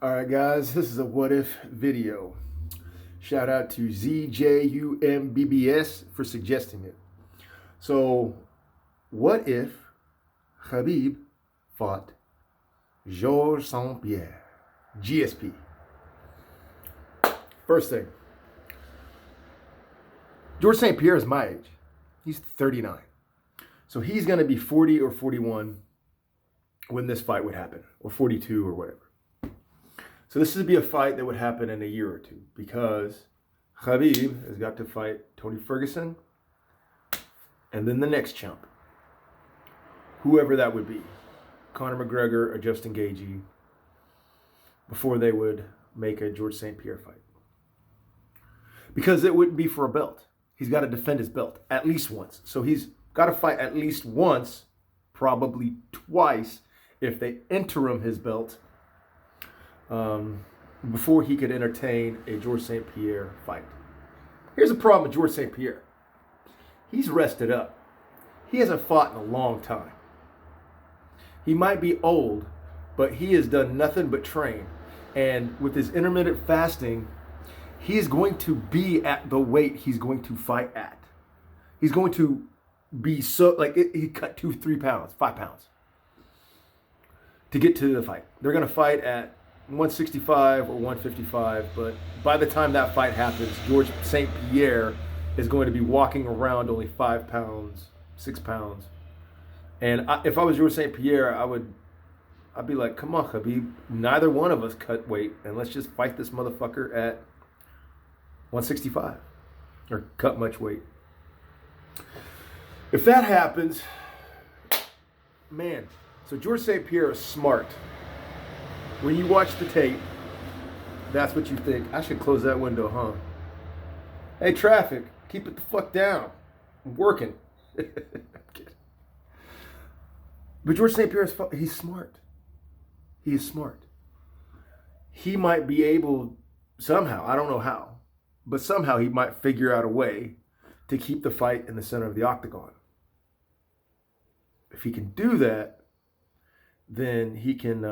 All right, guys, this is a what if video. Shout out to ZJUMBBS for suggesting it. So, what if Khabib fought Georges St. Pierre, GSP? First thing, Georges St. Pierre is my age. He's 39. So he's going to be 40 or 41 when this fight would happen, or 42 or whatever. So this would be a fight that would happen in a year or two because Khabib has got to fight Tony Ferguson and then the next chump, whoever that would be, Conor McGregor or Justin Gaethje, before they would make a Georges St. Pierre fight. Because it wouldn't be for a belt. He's got to defend his belt at least once. So he's got to fight at least once, probably twice, if they interim his belt, before he could entertain a Georges St. Pierre fight. Here's the problem with Georges St. Pierre. He's rested up. He hasn't fought in a long time. He might be old, but he has done nothing but train. And with his intermittent fasting, he is going to be at the weight he's going to fight at. He's going to be he cut 2, 3 pounds, 5 pounds to get to the fight. They're going to fight at 165 or 155, but by the time that fight happens, Georges St. Pierre is going to be walking around only 5 pounds, 6 pounds. And if I was Georges St. Pierre, I'd be like, come on, Khabib, neither one of us cut weight, and let's just fight this motherfucker at 165 or cut much weight. If that happens, man, so Georges St. Pierre is smart. When you watch the tape, that's what you think. I should close that window, huh? Hey, traffic, keep it the fuck down. I'm working. I'm kidding. But Georges St. Pierre, he's smart. He is smart. He might be able, somehow, I don't know how, but somehow he might figure out a way to keep the fight in the center of the octagon. If he can do that, then he can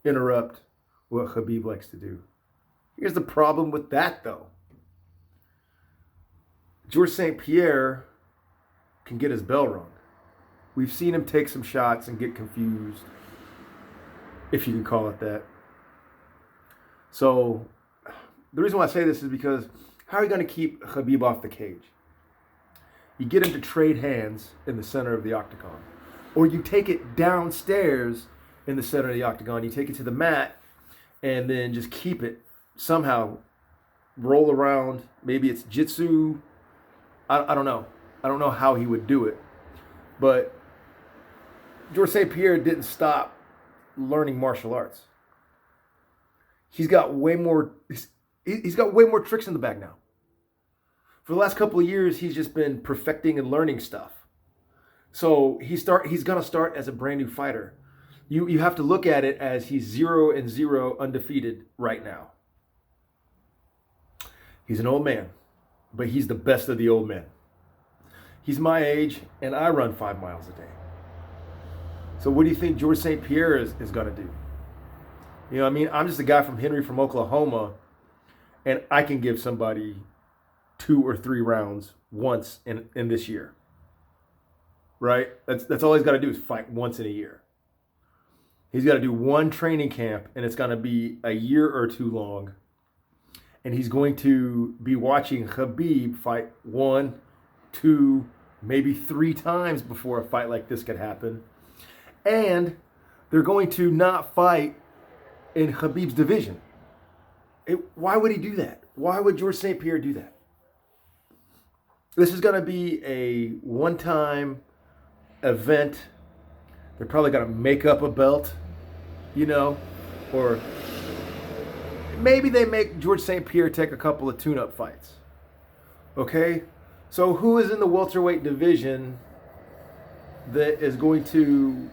interrupt what Khabib likes to do. Here's the problem with that, though. Georges St. Pierre can get his bell rung. We've seen him take some shots and get confused, if you can call it that. So the reason why I say this is because how are you going to keep Khabib off the cage? You get him to trade hands in the center of the octagon. Or you take it downstairs in the center of the octagon. You take it to the mat and then just keep it somehow. Roll around. Maybe it's jitsu. I don't know. I don't know how he would do it. But Georges St. Pierre didn't stop learning martial arts. He's got way more tricks in the bag now. For the last couple of years, he's just been perfecting and learning stuff. So he's going to start as a brand new fighter. You have to look at it as he's 0-0 undefeated right now. He's an old man, but he's the best of the old men. He's my age, and I run 5 miles a day. So what do you think Georges St. Pierre is going to do? You know what I mean? I'm just a guy from Henry from Oklahoma, and I can give somebody 2 or 3 rounds once in this year. Right? That's all he's got to do is fight once in a year. He's got to do one training camp, and it's going to be a year or 2 long. And he's going to be watching Khabib fight 1, 2, maybe 3 times before a fight like this could happen. And they're going to not fight in Khabib's division. Why would he do that? Why would Georges St. Pierre do that? This is going to be a one-time event. They're probably going to make up a belt, or maybe they make Georges St. Pierre take a couple of tune-up fights. Okay? So who is in the welterweight division that is going to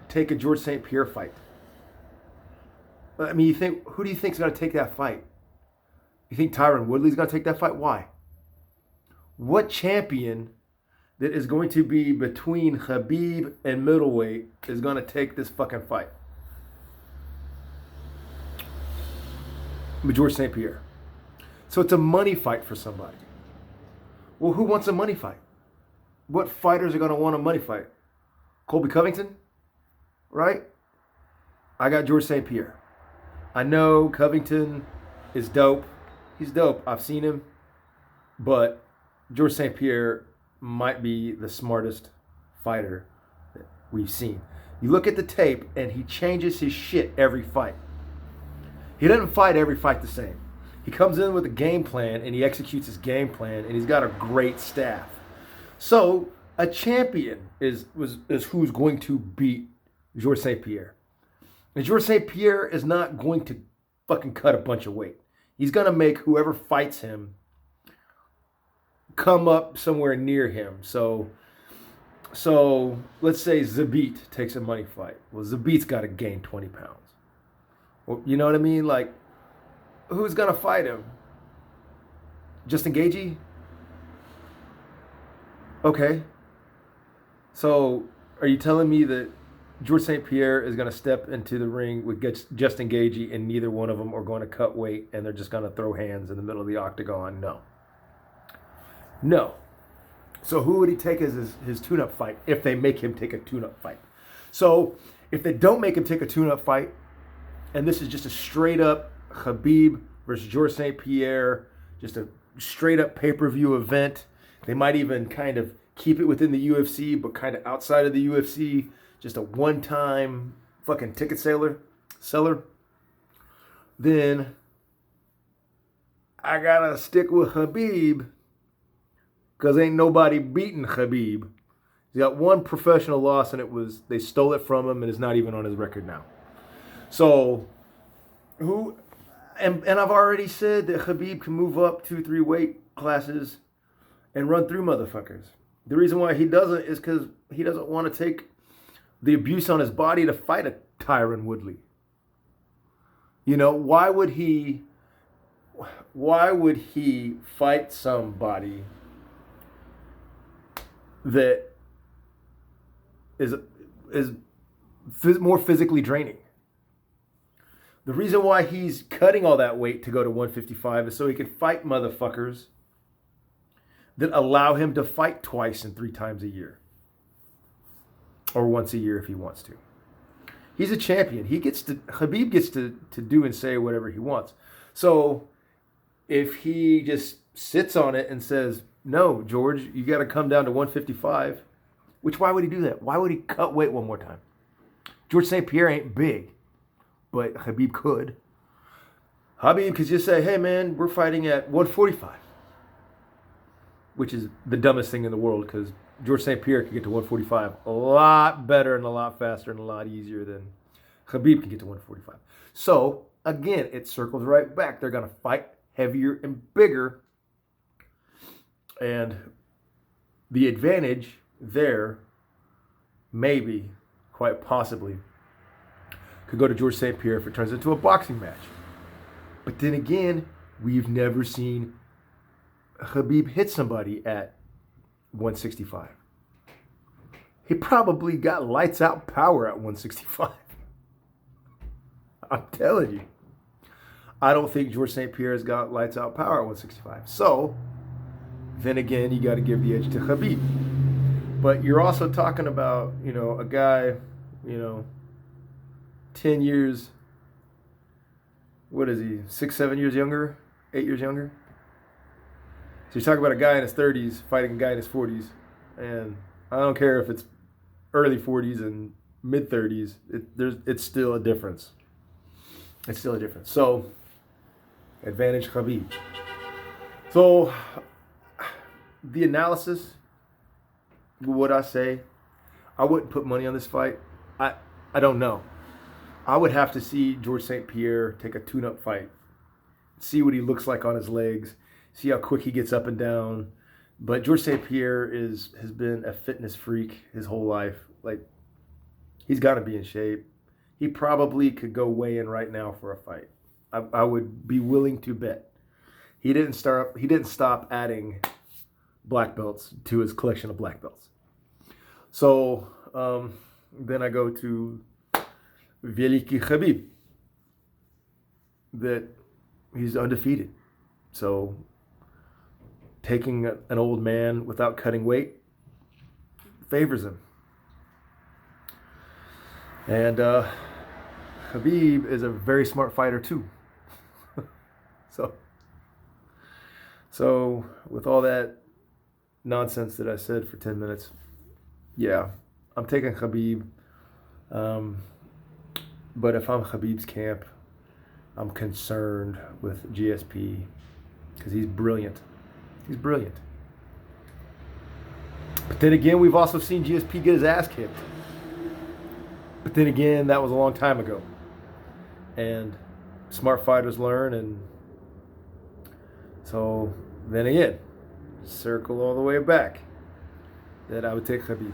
take a Georges St. Pierre fight? I mean, who do you think is going to take that fight? You think Tyron Woodley's going to take that fight? Why? What champion that is going to be between Khabib and middleweight is going to take this fucking fight? George St. Pierre. So it's a money fight for somebody. Well, who wants a money fight? What fighters are going to want a money fight? Colby Covington? Right? I got George St. Pierre. I know Covington is dope. He's dope. I've seen him. But George St. Pierre might be the smartest fighter that we've seen. You look at the tape and he changes his shit every fight. He doesn't fight every fight the same. He comes in with a game plan and he executes his game plan, and he's got a great staff. So a champion is who's going to beat George St. Pierre. And George St. Pierre is not going to fucking cut a bunch of weight. He's going to make whoever fights him come up somewhere near him. So let's say Zabit takes a money fight. Well, Zabit's got to gain 20 pounds. Well, you know what I mean? Like, who's going to fight him? Justin Gaethje? Okay. So are you telling me that George St. Pierre is going to step into the ring with Justin Gaethje and neither one of them are going to cut weight and they're just going to throw hands in the middle of the octagon? No. No. So who would he take as his tune-up fight if they make him take a tune-up fight? So if they don't make him take a tune-up fight, and this is just a straight-up Khabib versus George St. Pierre, just a straight-up pay-per-view event, they might even kind of keep it within the UFC, but kind of outside of the UFC, just a one-time fucking ticket seller, then I gotta stick with Khabib because ain't nobody beating Khabib. He got one professional loss, and they stole it from him, and it's not even on his record now. So, and I've already said that Khabib can move up 2-3 weight classes and run through motherfuckers. The reason why he doesn't is because he doesn't want to take the abuse on his body to fight a Tyron Woodley. You know, why would he fight somebody that is more physically draining? The reason why he's cutting all that weight to go to 155 is so he can fight motherfuckers that allow him to fight twice and 3 times a year. Or once a year if he wants to. He's a champion. Khabib gets to do and say whatever he wants. So if he just sits on it and says, no, George, you got to come down to 155, which why would he do that? Why would he cut weight one more time? George St. Pierre ain't big, but Khabib could. Khabib could just say, hey man, we're fighting at 145, which is the dumbest thing in the world because George St. Pierre can get to 145 a lot better and a lot faster and a lot easier than Khabib can get to 145. So, again, it circles right back. They're going to fight heavier and bigger. And the advantage there, maybe, quite possibly, could go to George St. Pierre if it turns into a boxing match. But then again, we've never seen Khabib hit somebody at 165. He probably got lights out power at 165. I'm telling you. I don't think George St. Pierre's got lights out power at 165. So, then again, you got to give the edge to Khabib. But you're also talking about, a guy, 10 years, what is he, 6, 7 years younger, 8 years younger? So you're talking about a guy in his 30s fighting a guy in his 40s, and I don't care if it's early 40s and mid 30s. It's still a difference. It's still a difference. So, advantage Khabib. So, the analysis, what would I say? I wouldn't put money on this fight. I don't know. I would have to see George St. Pierre take a tune-up fight, see what he looks like on his legs, see how quick he gets up and down. But George St. Pierre has been a fitness freak his whole life. Like, he's got to be in shape. He probably could go weigh in right now for a fight. I would be willing to bet. He didn't stop adding black belts to his collection of black belts. So then I go to Veliki Khabib. That he's undefeated. So taking an old man without cutting weight favors him. And Khabib is a very smart fighter too. So with all that nonsense that I said for 10 minutes, yeah, I'm taking Khabib. But if I'm Khabib's camp, I'm concerned with GSP because he's brilliant. He's brilliant. But then again, we've also seen GSP get his ass kicked. But then again, that was a long time ago. And smart fighters learn, and so then again, circle all the way back that I would take Khabib.